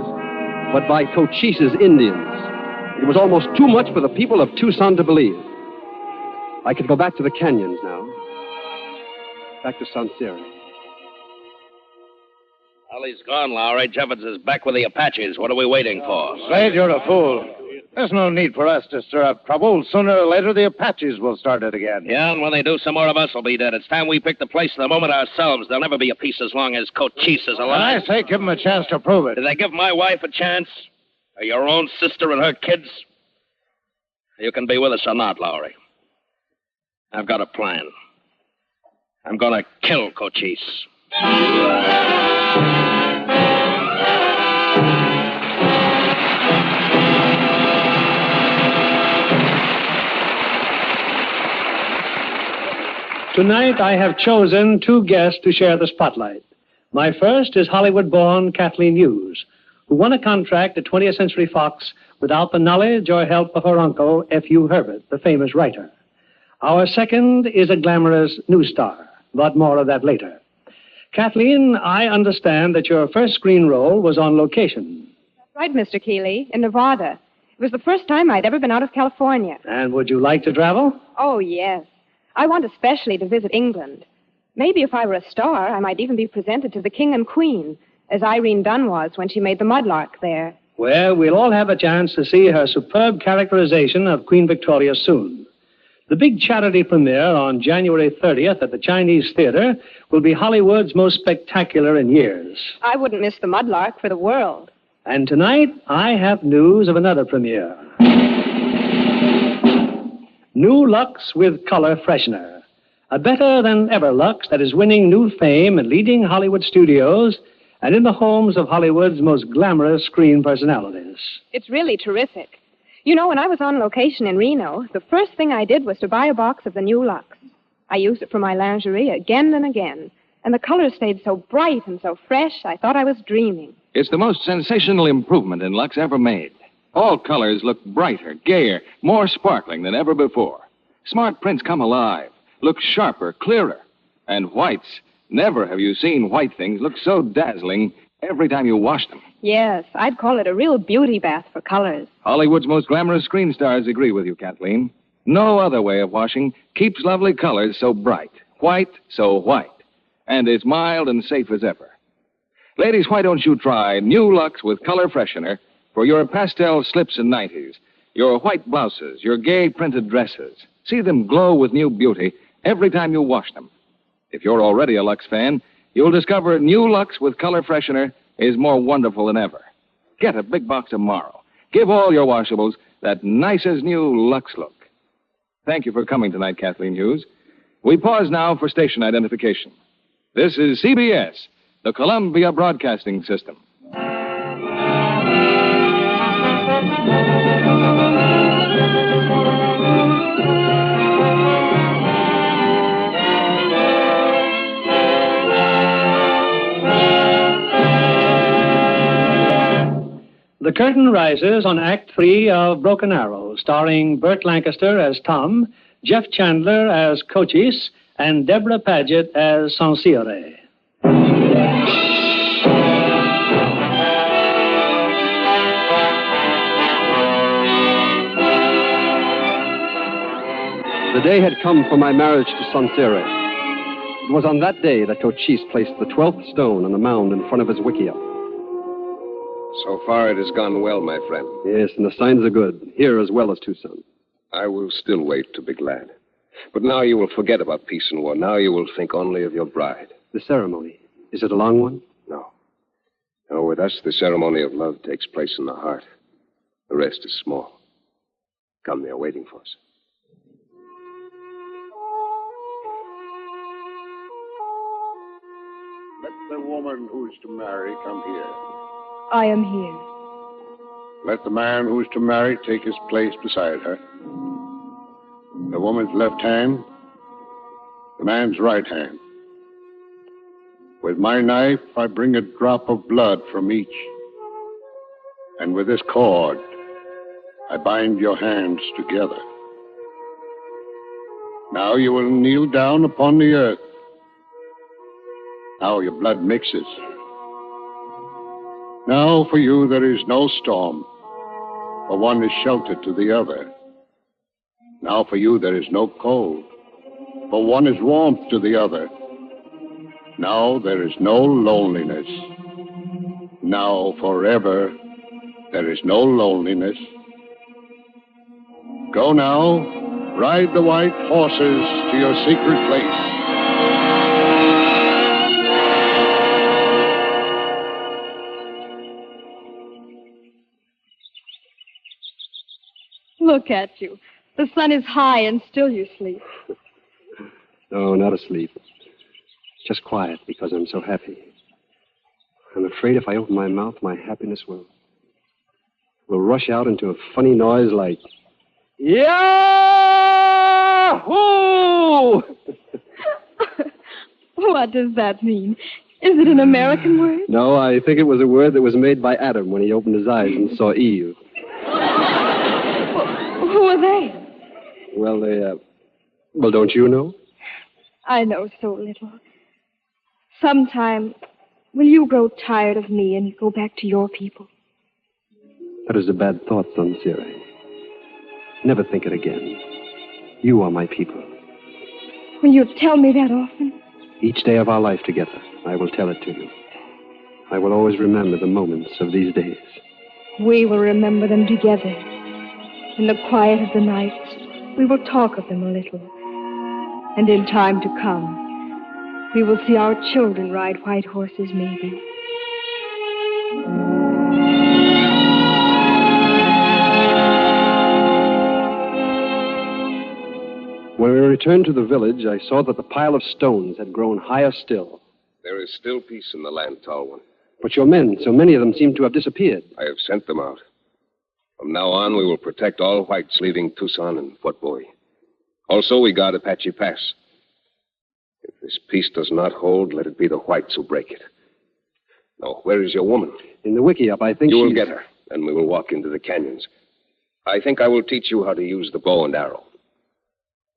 but by Cochise's Indians. It was almost too much for the people of Tucson to believe. I could go back to the canyons now. Back to Sonseeahray. Well, he's gone, Lowry. Jeffords is back with the Apaches. What are we waiting for? Slade, you're a fool. There's no need for us to stir up trouble. Sooner or later, the Apaches will start it again. Yeah, and when they do, some more of us will be dead. It's time we pick the place of the moment ourselves. There'll never be a peace as long as Cochise is alive. I say give them a chance to prove it. Did they give my wife a chance? Or your own sister and her kids? You can be with us or not, Lowry. I've got a plan. I'm going to kill Cochise. Tonight, I have chosen two guests to share the spotlight. My first is Hollywood-born Kathleen Hughes, who won a contract at 20th Century Fox without the knowledge or help of her uncle, F.U. Herbert, the famous writer. Our second is a glamorous news star, but more of that later. Kathleen, I understand that your first screen role was on location. Right, Mr. Keighley, in Nevada. It was the first time I'd ever been out of California. And would you like to travel? Oh, yes. I want especially to visit England. Maybe if I were a star, I might even be presented to the King and Queen, as Irene Dunn was when she made the Mudlark there. Well, we'll all have a chance to see her superb characterization of Queen Victoria soon. The big charity premiere on January 30th at the Chinese Theater will be Hollywood's most spectacular in years. I wouldn't miss the Mudlark for the world. And tonight, I have news of another premiere. New Lux with Color Freshener. A better-than-ever Lux that is winning new fame in leading Hollywood studios and in the homes of Hollywood's most glamorous screen personalities. It's really terrific. You know, when I was on location in Reno, the first thing I did was to buy a box of the new Lux. I used it for my lingerie again and again, and the colors stayed so bright and so fresh, I thought I was dreaming. It's the most sensational improvement in Lux ever made. All colors look brighter, gayer, more sparkling than ever before. Smart prints come alive, look sharper, clearer. And whites, never have you seen white things look so dazzling every time you wash them. Yes, I'd call it a real beauty bath for colors. Hollywood's most glamorous screen stars agree with you, Kathleen. No other way of washing keeps lovely colors so bright, white so white, and as mild and safe as ever. Ladies, why don't you try New Lux with Color Freshener for your pastel slips and nighties, your white blouses, your gay printed dresses. See them glow with new beauty every time you wash them. If you're already a Lux fan, you'll discover New Lux with Color Freshener is more wonderful than ever. Get a big box tomorrow. Give all your washables that nice as new Lux look. Thank you for coming tonight, Kathleen Hughes. We pause now for station identification. This is CBS, the Columbia Broadcasting System. The curtain rises on Act 3 of Broken Arrow, starring Burt Lancaster as Tom, Jeff Chandler as Cochise, and Debra Paget as Sonseeahray. The day had come for my marriage to Sonseeahray. It was on that day that Cochise placed the 12th stone on the mound in front of his wickiup. So far, it has gone well, my friend. Yes, and the signs are good, here as well as Tucson. I will still wait to be glad. But now you will forget about peace and war. Now you will think only of your bride. The ceremony, is it a long one? No. No, with us, the ceremony of love takes place in the heart. The rest is small. Come, they're waiting for us. Let the woman who's to marry come here. I am here. Let the man who's to marry take his place beside her. The woman's left hand, the man's right hand. With my knife, I bring a drop of blood from each. And with this cord, I bind your hands together. Now you will kneel down upon the earth. Now your blood mixes. Now for you there is no storm, for one is sheltered to the other. Now for you there is no cold, for one is warmth to the other. Now there is no loneliness. Now forever there is no loneliness. Go now, ride the white horses to your secret place. Look at you. The sun is high and still you sleep. No, not asleep. Just quiet because I'm so happy. I'm afraid if I open my mouth, my happiness will rush out into a funny noise like, Yahoo! What does that mean? Is it an American word? No, I think it was a word that was made by Adam when he opened his eyes and saw Eve. Who are they? Well, well, don't you know? I know so little. Sometime, will you grow tired of me and go back to your people? That is a bad thought, Sonseeahray. Never think it again. You are my people. Will you tell me that often? Each day of our life together, I will tell it to you. I will always remember the moments of these days. We will remember them together. In the quiet of the night, we will talk of them a little. And in time to come, we will see our children ride white horses, maybe. When we returned to the village, I saw that the pile of stones had grown higher still. There is still peace in the land, tall one. But your men, so many of them seem to have disappeared. I have sent them out. From now on, we will protect all whites leaving Tucson and Fort Bowie. Also, we guard Apache Pass. If this peace does not hold, let it be the whites who break it. Now, where is your woman? In the wickiup, I think You will get her, and we will walk into the canyons. I think I will teach you how to use the bow and arrow.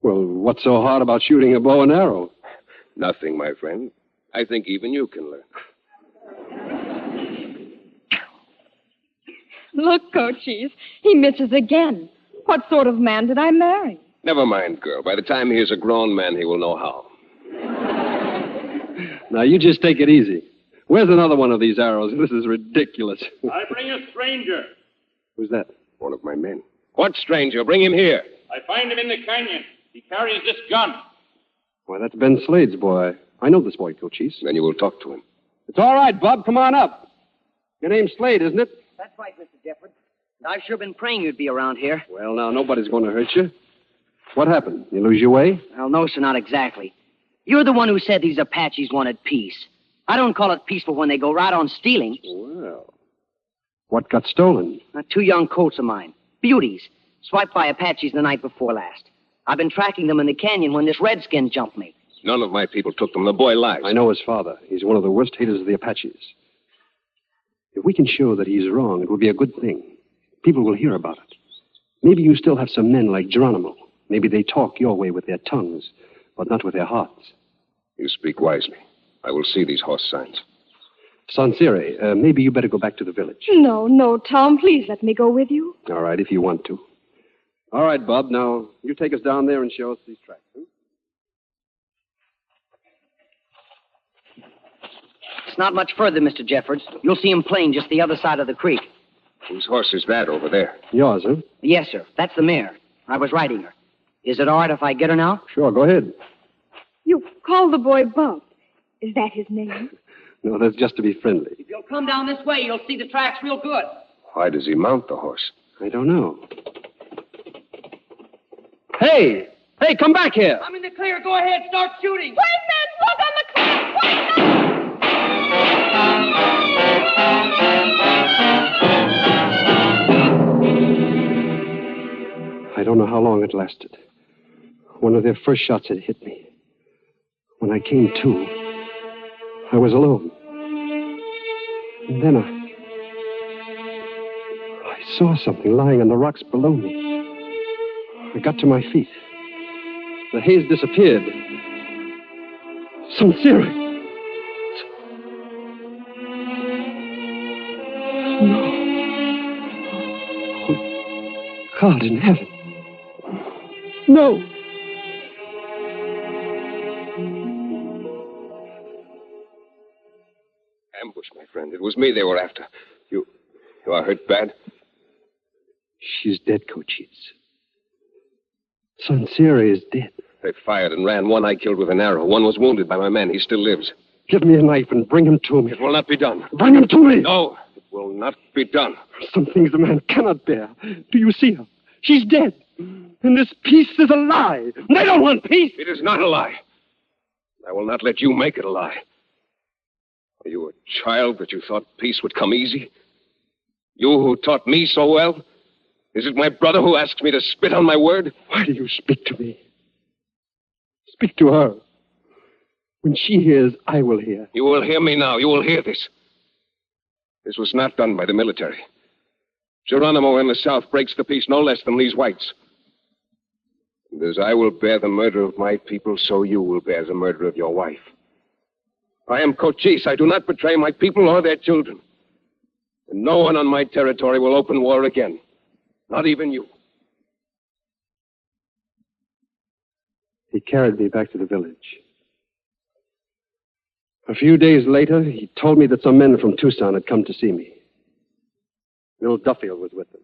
Well, what's so hard about shooting a bow and arrow? Nothing, my friend. I think even you can learn. Look, Cochise, he misses again. What sort of man did I marry? Never mind, girl. By the time he is a grown man, he will know how. Now, you just take it easy. Where's another one of these arrows? This is ridiculous. I bring a stranger. Who's that? One of my men. What stranger? Bring him here. I find him in the canyon. He carries this gun. Why, that's Ben Slade's boy. I know this boy, Cochise. Then you will talk to him. It's all right, Bub. Come on up. Your name's Slade, isn't it? That's right, Mr. Jeffords. I've sure been praying you'd be around here. Well, now, nobody's going to hurt you. What happened? You lose your way? Well, no, sir, not exactly. You're the one who said these Apaches wanted peace. I don't call it peaceful when they go right on stealing. Well, what got stolen? 2 young colts of mine. Beauties. Swiped by Apaches the night before last. I've been tracking them in the canyon when this redskin jumped me. None of my people took them. The boy lies. I know his father. He's one of the worst haters of the Apaches. If we can show that he's wrong, it will be a good thing. People will hear about it. Maybe you still have some men like Geronimo. Maybe they talk your way with their tongues, but not with their hearts. You speak wisely. I will see these horse signs. Sonseeahray, maybe you better go back to the village. No, Tom, please let me go with you. All right, if you want to. All right, Bub, now you take us down there and show us these tracks. Huh? It's not much further, Mr. Jeffords. You'll see him plain just the other side of the creek. Whose horse is that over there? Yours, huh? Yes, sir. That's the mare. I was riding her. Is it all right if I get her now? Sure, go ahead. You call the boy Bump. Is that his name? No, that's just to be friendly. If you'll come down this way, you'll see the tracks real good. Why does he mount the horse? I don't know. Hey! Hey, come back here! I'm in the clear. Go ahead. Start shooting. White men, look on the cliff! White men! I don't know how long it lasted. One of their first shots had hit me. When I came to, I was alone. And then I saw something lying on the rocks below me. I got to my feet. The haze disappeared. Sonseeahray. No. Oh, God in heaven. No. Ambush, my friend. It was me they were after. You are hurt bad? She's dead, Cochise. Sonseeahray is dead. They fired and ran. One I killed with an arrow. One was wounded by my men. He still lives. Give me a knife and bring him to me. It will not be done. Bring him to me! No, it will not be done. Some things a man cannot bear. Do you see her? She's dead. And this peace is a lie. They don't want peace. It is not a lie. I will not let you make it a lie. Are you a child that you thought peace would come easy? You who taught me so well? Is it my brother who asks me to spit on my word? Why do you speak to me? Speak to her. When she hears, I will hear. You will hear me now. You will hear this. This was not done by the military. Geronimo in the South breaks the peace no less than these whites. And as I will bear the murder of my people, so you will bear the murder of your wife. I am Cochise. I do not betray my people or their children. And no one on my territory will open war again. Not even you. He carried me back to the village. A few days later, he told me that some men from Tucson had come to see me. Bill Duffield was with them.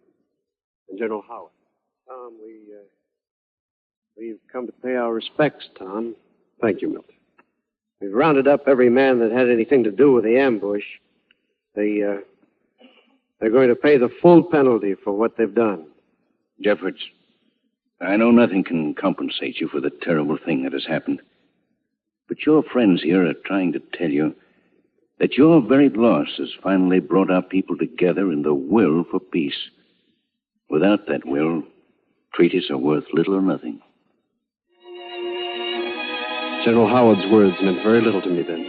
And General Howard. Tom, we've come to pay our respects, Tom. Thank you, Milt. We've rounded up every man that had anything to do with the ambush. They're going to pay the full penalty for what they've done. Jeffords, I know nothing can compensate you for the terrible thing that has happened. But your friends here are trying to tell you that your very loss has finally brought our people together in the will for peace. Without that will, treaties are worth little or nothing. General Howard's words meant very little to me then.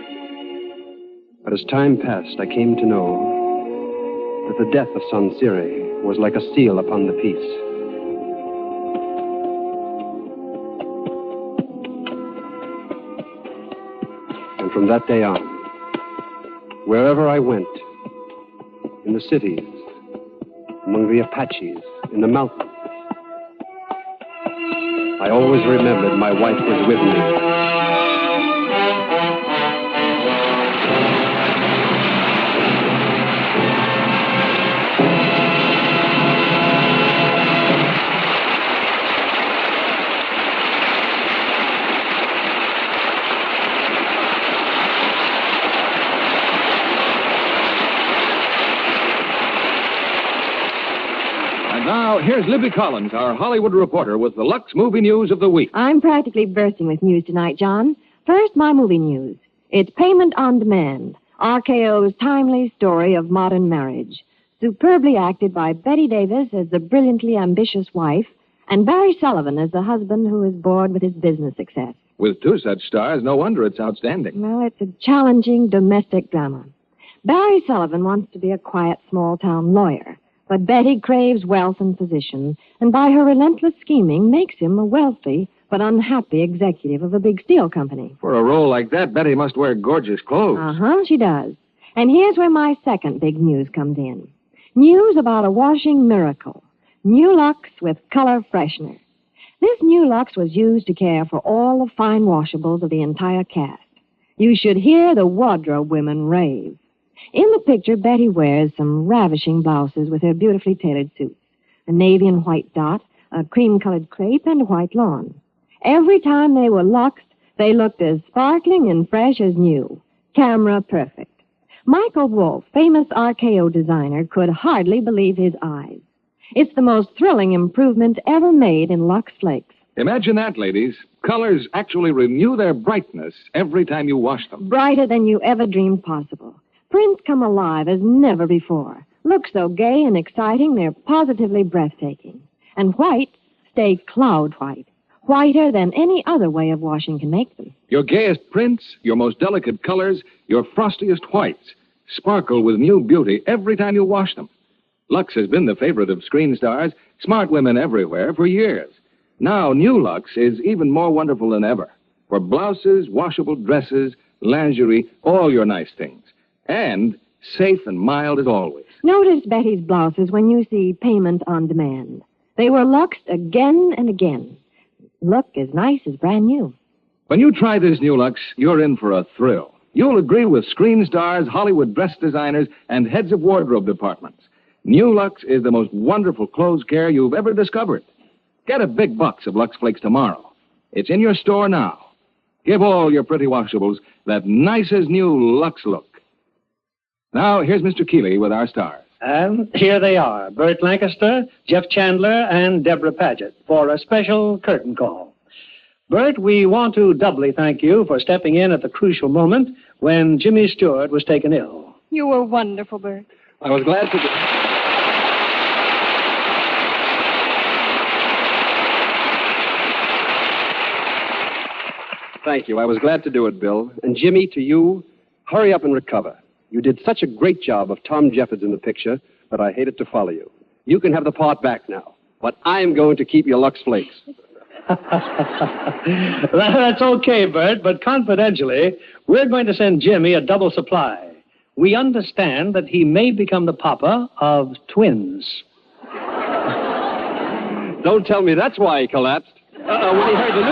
But as time passed, I came to know that the death of Sonseeahray was like a seal upon the peace. And from that day on, wherever I went, in the cities, among the Apaches, in the mountains, I always remembered my wife was with me. Now, here's Libby Collins, our Hollywood reporter, with the Lux movie news of the week. I'm practically bursting with news tonight, John. First, my movie news. It's Payment on Demand, RKO's timely story of modern marriage. Superbly acted by Betty Davis as the brilliantly ambitious wife, and Barry Sullivan as the husband who is bored with his business success. With two such stars, no wonder it's outstanding. Well, it's a challenging domestic drama. Barry Sullivan wants to be a quiet, small-town lawyer. But Betty craves wealth and position, and by her relentless scheming makes him a wealthy but unhappy executive of a big steel company. For a role like that, Betty must wear gorgeous clothes. Uh-huh, she does. And here's where my second big news comes in. News about a washing miracle. New Lux with color freshener. This New Lux was used to care for all the fine washables of the entire cast. You should hear the wardrobe women rave. In the picture, Betty wears some ravishing blouses with her beautifully tailored suits. A navy and white dot, a cream-colored crepe, and a white lawn. Every time they were luxed, they looked as sparkling and fresh as new. Camera perfect. Michael Wolff, famous RKO designer, could hardly believe his eyes. It's the most thrilling improvement ever made in Lux Flakes. Imagine that, ladies. Colors actually renew their brightness every time you wash them. Brighter than you ever dreamed possible. Prints come alive as never before. Look so gay and exciting, they're positively breathtaking. And white stay cloud white. Whiter than any other way of washing can make them. Your gayest prints, your most delicate colors, your frostiest whites sparkle with new beauty every time you wash them. Lux has been the favorite of screen stars, smart women everywhere, for years. Now, New Lux is even more wonderful than ever. For blouses, washable dresses, lingerie, all your nice things. And safe and mild as always. Notice Betty's blouses when you see payment on demand. They were luxed again and again. Look as nice as brand new. When you try this New Lux, you're in for a thrill. You'll agree with screen stars, Hollywood dress designers, and heads of wardrobe departments. New Lux is the most wonderful clothes care you've ever discovered. Get a big box of Lux Flakes tomorrow. It's in your store now. Give all your pretty washables that nice as new Lux look. Now, here's Mr. Keighley with our stars. And here they are, Burt Lancaster, Jeff Chandler, and Debra Paget, for a special curtain call. Burt, we want to doubly thank you for stepping in at the crucial moment when Jimmy Stewart was taken ill. You were wonderful, Burt. I was glad to... Thank you. I was glad to do it, Bill. And Jimmy, to you, hurry up and recover. You did such a great job of Tom Jeffords in the picture that I hated to follow you. You can have the part back now, but I'm going to keep your Lux Flakes. That's okay, Burt, but confidentially, we're going to send Jimmy a double supply. We understand that he may become the papa of twins. Don't tell me that's why he collapsed. When he heard the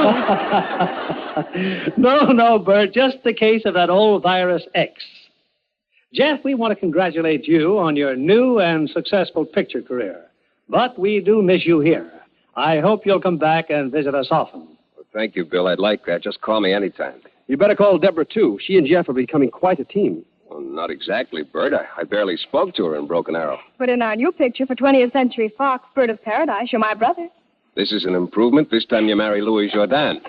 news. No, Burt, just the case of that old virus X. Jeff, we want to congratulate you on your new and successful picture career. But we do miss you here. I hope you'll come back and visit us often. Well, thank you, Bill. I'd like that. Just call me anytime. You better call Debra, too. She and Jeff are becoming quite a team. Well, not exactly, Bert. I barely spoke to her in Broken Arrow. But in our new picture for 20th Century Fox, Bird of Paradise, you're my brother. This is an improvement. This time you marry Louis Jourdan.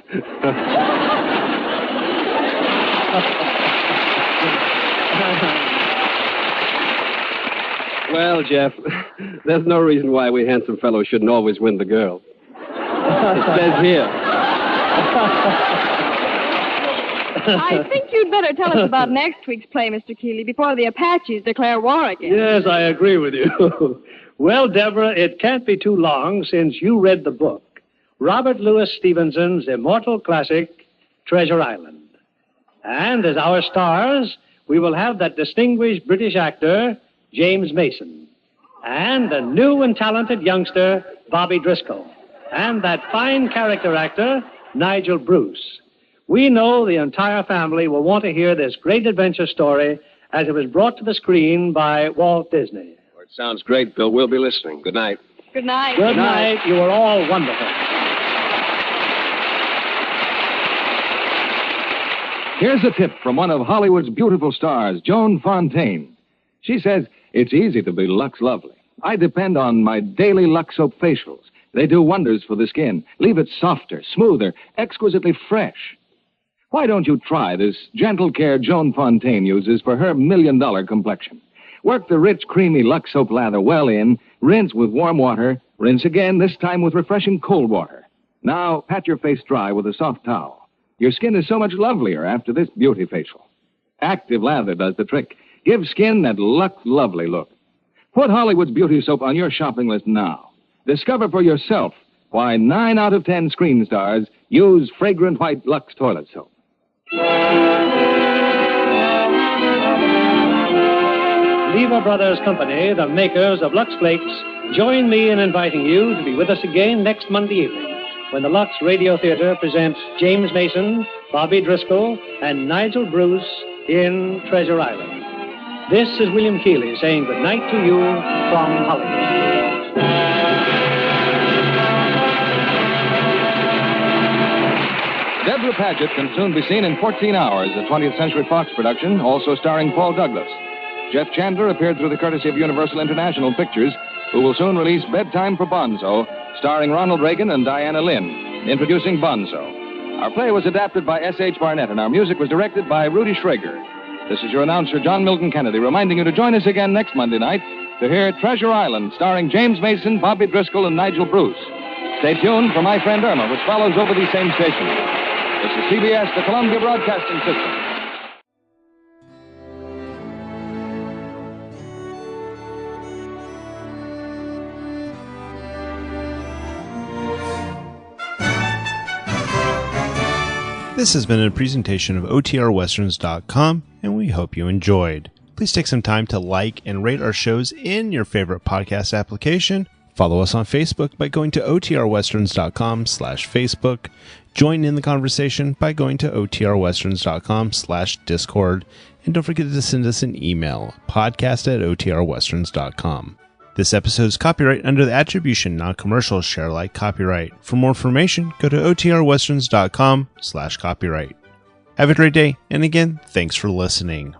Well, Jeff, there's no reason why we handsome fellows shouldn't always win the girl. It says here. I think you'd better tell us about next week's play, Mr. Keighley, before the Apaches declare war again. Yes, I agree with you. Well, Debra, it can't be too long since you read the book, Robert Louis Stevenson's immortal classic, Treasure Island. And as our stars, we will have that distinguished British actor, James Mason, and a new and talented youngster, Bobby Driscoll, and that fine character actor, Nigel Bruce. We know the entire family will want to hear this great adventure story as it was brought to the screen by Walt Disney. Well, it sounds great, Bill. We'll be listening. Good night. Good night. Good night. You are all wonderful. Here's a tip from one of Hollywood's beautiful stars, Joan Fontaine. She says, it's easy to be Lux Lovely. I depend on my daily Lux Soap facials. They do wonders for the skin. Leave it softer, smoother, exquisitely fresh. Why don't you try this gentle care Joan Fontaine uses for her $1 million complexion? Work the rich, creamy Lux Soap lather well in, rinse with warm water, rinse again, this time with refreshing cold water. Now, pat your face dry with a soft towel. Your skin is so much lovelier after this beauty facial. Active lather does the trick. Give skin that Lux Lovely look. Put Hollywood's beauty soap on your shopping list now. Discover for yourself why 9 out of 10 screen stars use fragrant white Lux toilet soap. Lever Brothers Company, the makers of Lux Flakes, join me in inviting you to be with us again next Monday evening when the Lux Radio Theater presents James Mason, Bobby Driscoll, and Nigel Bruce in Treasure Island. This is William Keighley saying good night to you from Hollywood. Debra Paget can soon be seen in 14 Hours, a 20th Century Fox production, also starring Paul Douglas. Jeff Chandler appeared through the courtesy of Universal International Pictures, who will soon release Bedtime for Bonzo, starring Ronald Reagan and Diana Lynn, introducing Bonzo. Our play was adapted by S.H. Barnett, and our music was directed by Rudy Schrager. This is your announcer, John Milton Kennedy, reminding you to join us again next Monday night to hear Treasure Island, starring James Mason, Bobby Driscoll, and Nigel Bruce. Stay tuned for My Friend Irma, which follows over these same stations. This is CBS, the Columbia Broadcasting System. This has been a presentation of OTRWesterns.com, and we hope you enjoyed. Please take some time to like and rate our shows in your favorite podcast application. Follow us on Facebook by going to OTRWesterns.com/Facebook. Join in the conversation by going to OTRWesterns.com/Discord. And don't forget to send us an email, podcast@OTRWesterns.com. This episode is copyright under the Attribution Non-Commercial Share Alike copyright. For more information, go to OTRWesterns.com/copyright. Have a great day, and again, thanks for listening.